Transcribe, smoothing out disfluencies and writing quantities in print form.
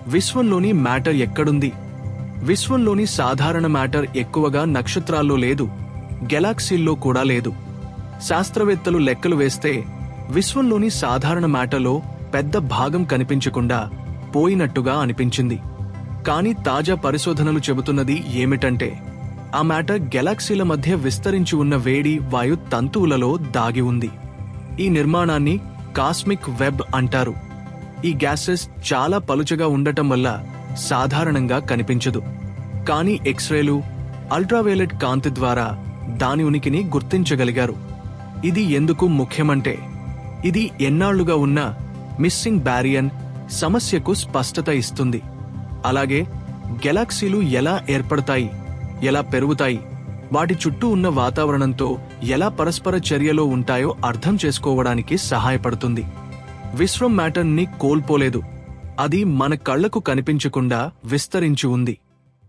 విశ్వంలోని matter ఎక్కడుంది? విశ్వంలోని సాధారణ matter ఎక్కువగా నక్షత్రాల్లో లేదు, గెలాక్సీల్లో కూడా లేదు. శాస్త్రవేత్తలు లెక్కలు వేస్తే విశ్వంలోని సాధారణ మ్యాటర్లో పెద్ద భాగం కనిపించకుండా పోయినట్టుగా అనిపించింది. కానీ తాజా పరిశోధనలు చెబుతున్నది ఏమిటంటే ఆ మ్యాటర్ గెలాక్సీల మధ్య విస్తరించి ఉన్న వేడి వాయు తంతువులలో దాగి ఉంది. ఈ నిర్మాణాన్ని కాస్మిక్ వెబ్ అంటారు. ఈ గ్యాసెస్ చాలా పలుచగా ఉండటం వల్ల సాధారణంగా కనిపించదు. కానీ ఎక్స్రేలు, అల్ట్రావైలెట్ కాంతి ద్వారా దాని ఉనికిని గుర్తించగలిగారు. ఇది ఎందుకు ముఖ్యమంటే ఇది ఎన్నాళ్లుగా ఉన్న మిస్సింగ్ బ్యారియన్ సమస్యకు స్పష్టత ఇస్తుంది. అలాగే గెలాక్సీలు ఎలా ఏర్పడతాయి, ఎలా పెరుగుతాయి, వాటి చుట్టూ ఉన్న వాతావరణంతో ఎలా పరస్పర చర్యలో ఉంటాయో అర్థం చేసుకోవడానికి సహాయపడుతుంది. విశ్వం మ్యాటర్ని కోల్పోలేదు, అది మన కళ్లకు కనిపించకుండా విస్తరించి ఉంది.